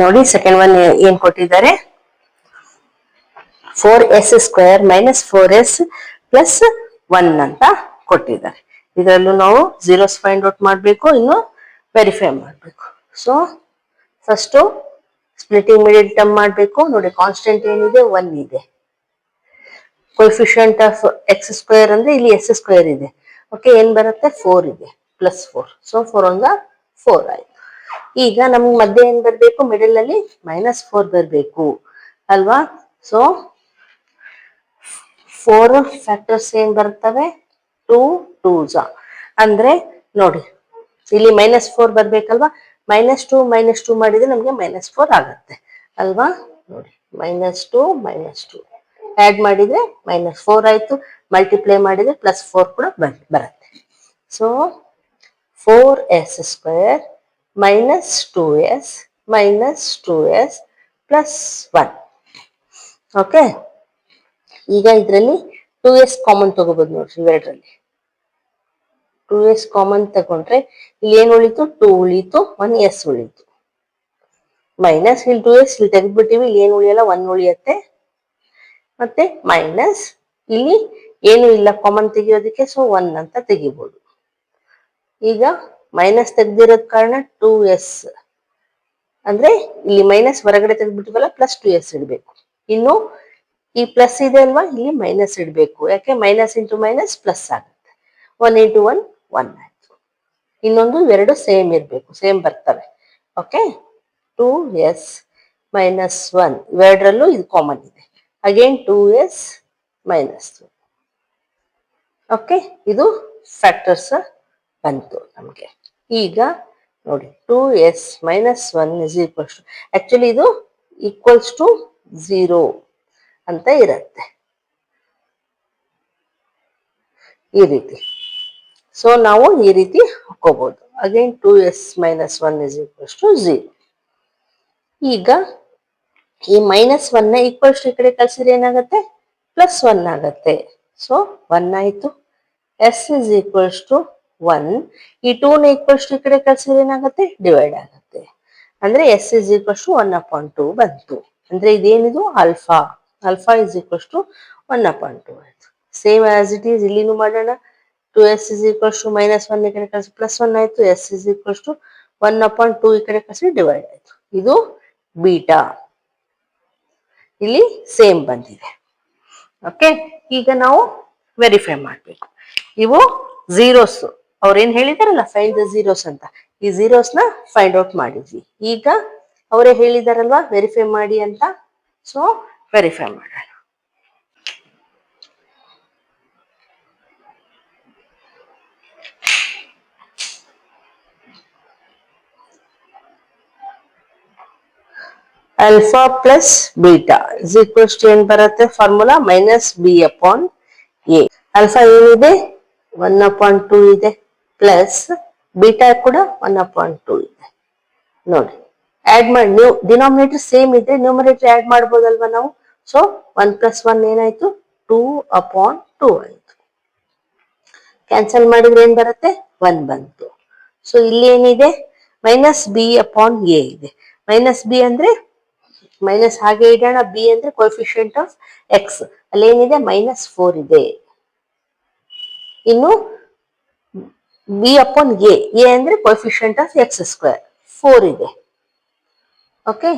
ನೋಡಿ second one ಏನ್ ಕೊಟ್ಟಿದ್ದಾರೆ, 4s² ಮೈನಸ್ 4s ಪ್ಲಸ್ 1 ಅಂತ ಕೊಟ್ಟಿದ್ದಾರೆ. ಇದರಲ್ಲೂ ನಾವು ಝೀರೋಸ್ ಫೈಂಡ್ ಔಟ್ ಮಾಡಬೇಕು, ಇನ್ನು ವೆರಿಫೈ ಮಾಡಬೇಕು. So first splitting middle term ಮಾಡಬೇಕು. ನೋಡಿ ಕಾನ್ಸ್ಟೆಂಟ್ ಏನಿದೆ, 1 ಇದೆ. ಕೊಯಿಫಿಷಿಯಂಟ್ ಆಫ್ x² ಅಂದ್ರೆ ಇಲ್ಲಿ s² ಇದೆ. ಓಕೆ, ಏನ್ ಬರುತ್ತೆ, 4 ಇದೆ, ಪ್ಲಸ್ 4. ಸೊ 4 1 4 ಆಯ್ತು. ಈಗ ನಮ್ಗೆ ಮಧ್ಯೆ ಏನ್ ಬರ್ಬೇಕು, ಮಿಡಲ್ ಅಲ್ಲಿ -4 ಬರ್ಬೇಕು ಅಲ್ವಾ? ಸೊ 4 ಫ್ಯಾಕ್ಟರ್ಸ್ ಏನ್ ಬರ್ತವೆ, 2 2s ಅಂದ್ರೆ ನೋಡಿ ಇಲ್ಲಿ -4 ಬರ್ಬೇಕಲ್ವಾ? -2 ಮಾಡಿದ್ರೆ ನಮ್ಗೆ -4 ಆಗುತ್ತೆ ಅಲ್ವಾ? ನೋಡಿ -2 -2 ಆಡ್ ಮಾಡಿದ್ರೆ -4 ಆಯ್ತು, ಮಲ್ಟಿಪ್ಲೈ ಮಾಡಿದ್ರೆ +4 ಕೂಡ ಬರುತ್ತೆ. So 4s² -2s -2s plus 1. Okay, ಈಗ ಇದರಲ್ಲಿ 2s ಕಾಮನ್ ತಗೋಬಹುದು. ನೋಡ್ರಿ ಇವೆರಡರಲ್ಲಿ 2s ಕಾಮನ್ ತಗೊಂಡ್ರೆ ಇಲ್ಲಿ ಏನ್ ಉಳಿತು, 2 ಉಳಿತು, 1s ಉಳಿತು. ಮೈನಸ್ ಇಲ್ಲಿ 2s ಇಲ್ಲಿ ತೆಗೆದ್ಬಿಟ್ಟಿವಿ, ಇಲ್ಲಿ ಏನು ಉಳಿಯಲ್ಲ, 1 ಉಳಿಯತ್ತೆ. ಮತ್ತೆ ಮೈನಸ್ ಇಲ್ಲಿ ಏನು ಇಲ್ಲ ಕಾಮನ್ ತೆಗಿಯೋದಕ್ಕೆ, ಸೊ 1 ಅಂತ ತೆಗಿಬಹುದು. ಈಗ ಮೈನಸ್ ತೆಗ್ದಿರೋದ್ ಕಾರಣ 2s ಅಂದ್ರೆ ಇಲ್ಲಿ ಮೈನಸ್ ಹೊರಗಡೆ ತೆಗೆದ್ಬಿಟ್ಟಿವಲ್ಲ, ಪ್ಲಸ್ 2s ಇಡಬೇಕು. ಇನ್ನು ಈ ಪ್ಲಸ್ ಇದೆ ಅಲ್ವಾ, ಇಲ್ಲಿ ಮೈನಸ್ ಇಡಬೇಕು. ಯಾಕೆ, ಮೈನಸ್ ಇಂಟು ಮೈನಸ್ ಪ್ಲಸ್ ಆಗುತ್ತೆ. 1 ಇಂಟು 1 1 ಆಯ್ತು. ಇನ್ನೊಂದು ಎರಡು ಸೇಮ್ ಇರಬೇಕು, ಸೇಮ್ ಬರ್ತವೆ. ಓಕೆ, 2s -1 ಇವೆರಡರಲ್ಲೂ ಇದು ಕಾಮನ್ ಇದೆ. Again 2s -2. ಓಕೆ, ಇದು ಫ್ಯಾಕ್ಟರ್ಸ್ ಬಂತು ನಮಗೆ. ಈಗ ನೋಡಿ 2s -1 is equals to, actually ಇದು ಈಕ್ವಲ್ಸ್ ಟು 0 ಅಂತ ಇರುತ್ತೆ ಈ ರೀತಿ. ಸೊ ನಾವು ಈ ರೀತಿ ಹಾಕೋಬಹುದು. Again 2s -1 is equals to 0. ಈಗ ಈ -1 ಈಕ್ವಲ್ಸ್ ಈ ಕಡೆ ಕಳ್ಸಿದ್ರೆ ಏನಾಗುತ್ತೆ, +1 ಆಗುತ್ತೆ. ಸೊ 1 ಆಯ್ತು. s is equals to 1. ಈ 2 ಈಕ್ವಲ್ಸ್ ಈ ಕಡೆ ಕಳ್ಸಿದ್ರೆ ಏನಾಗುತ್ತೆ, ಡಿವೈಡ್ ಆಗುತ್ತೆ. ಅಂದ್ರೆ s ಇಸ್ ಈಕ್ವಲ್ಸ್ ಟು 1/2 ಬಂತು. ಅಂದ್ರೆ ಇದೇನಿದು alpha. Alpha is equals to 1/2 ಆಯ್ತು. ಸೇಮ್ ಆಸ್ ಇಟ್ ಈಸ್ ಇಲ್ಲಿನೂ ಮಾಡೋಣ. 2s ಇಸ್ ಈಕ್ವಲ್ಸ್ ಟು -1 ಈ ಕಡೆ ಕಳ್ಸಿ +1 ಆಯ್ತು. s ಇಸ್ ಈಕ್ವಲ್ಸ್ ಟು 1/2 ಈ ಕಡೆ ಕಳ್ಸಿ ಡಿವೈಡ್ ಆಯ್ತು. ಇದು ಬೀಟಾ. ಇಲ್ಲಿ ಸೇಮ್ ಬಂದಿದೆ. ಓಕೆ, ಈಗ ನಾವು ವೆರಿಫೈ ಮಾಡಬೇಕು. ಇವು ಝೀರೋಸ್, ಅವ್ರೇನ್ ಹೇಳಿದಾರಲ್ಲ ಫೈಂಡ್ ದ ಝೀರೋಸ್ ಅಂತ, ಈ ಝೀರೋಸ್ ನ ಫೈಂಡ್ ಔಟ್ ಮಾಡಿದ್ವಿ. ಈಗ ಅವರೇ ಹೇಳಿದಾರಲ್ವಾ ವೆರಿಫೈ ಮಾಡಿ ಅಂತ. ಸೊ ವೆರಿಫೈ ಮಾಡೋಣ. Alpha plus beta is equals to ಏನ್ ಬರುತ್ತೆ, ಫಾರ್ಮುಲಾ -b/a. ಆಲ್ಫಾ ಏನಿದೆ, 1/2 ಇದೆ, ಪ್ಲಸ್ ಬೀಟಾ ಕೂಡ 1/2 ಇದೆ. ನೋಡಿ ಆಡ್ ಮಾಡಿ, ನೀವು ಡಿನಾಮಿನೇಟರ್ ಸೇಮ್ ಇದ್ರೆ ನ್ಯೂಮರೇಟರ್ ಆಡ್ ಮಾಡ್ಬೋದಲ್ವಾ ನಾವು. ಸೊ 1 + 1 ಏನಾಯ್ತು, 2/2 ಆಯ್ತು. ಕ್ಯಾನ್ಸಲ್ ಮಾಡಿದ್ರೆ ಏನ್ ಬರುತ್ತೆ, 1 ಬಂತು. ಸೊ ಇಲ್ಲಿ ಏನಿದೆ, -b/a ಇದೆ. -b ಅಂದ್ರೆ ಮೈನಸ್ ಹಾಗೆ ಇಡೋಣ, ಬಿ ಅಂದ್ರೆ ಕೊಯಿಫಿಷಿಯಂಟ್ ಆಫ್ ಎಕ್ಸ್, ಅಲ್ಲೇನಿದೆ -4 ಇದೆ. ಇನ್ನು b/a, ಎ ಅಂದ್ರೆ ಕೊಯಿಫಿಷಿಯಂಟ್ ಆಫ್ x², 4 ಇದೆ. ಓಕೆ,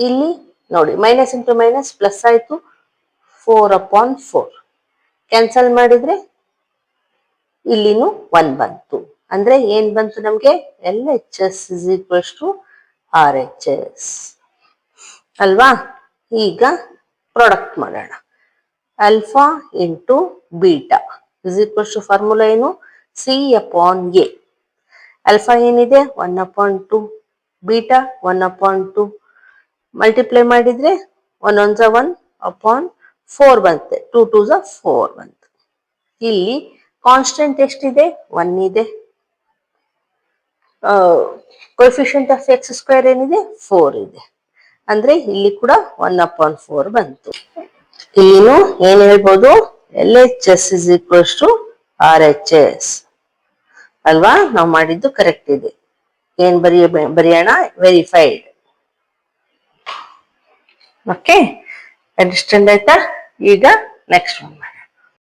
ಇಲ್ಲಿ ನೋಡಿ ಮೈನಸ್ ಇಂಟು ಮೈನಸ್ ಪ್ಲಸ್ ಆಯ್ತು, 4/4. ಕ್ಯಾನ್ಸಲ್ ಮಾಡಿದ್ರೆ ಇಲ್ಲಿನೂ 1 ಬಂತು. ಅಂದ್ರೆ ಏನ್ ಬಂತು ನಮ್ಗೆ, LHS is equals to RHS ಅಲ್ವಾ? ಈಗ ಪ್ರಾಡಕ್ಟ್ ಮಾಡೋಣ. Alpha into beta is equals to formula ಏನು, C/a. ಆಲ್ಫಾ ಏನಿದೆ 1/2, ಬೀಟಾ 1/2. ಮಲ್ಟಿಪ್ಲೈ ಮಾಡಿದ್ರೆ 1 1 1/4 ಬಂತೆ, 2 2 4 ಬಂತು. ಇಲ್ಲಿ ಕಾನ್ಸ್ಟೆಂಟ್ ಎಷ್ಟಿದೆ, 1 ಇದೆ. ಕೊಯಿಫಿಷಿಯಂಟ್ ಆಫ್ x² ಏನಿದೆ, 4 ಇದೆ. ಅಂದ್ರೆ ಇಲ್ಲಿ ಕೂಡ 1/4 ಬಂತು. ಇಲ್ಲಿನೂ ಏನ್ ಹೇಳ್ಬೋದು, LHS is equals to RHS ಅಲ್ವಾ? ನಾವು ಮಾಡಿದ್ದು ಕರೆಕ್ಟ್ ಇದೆ. ಏನ್ ಬರೆಯೋಣ, ವೆರಿಫೈಡ್. ಓಕೆ, ಅಂಡರ್ಸ್ಟ್ಯಾಂಡ್ ಆಯ್ತಾ? ಈಗ ನೆಕ್ಸ್ಟ್ ಒನ್ ಮಾಡಿ.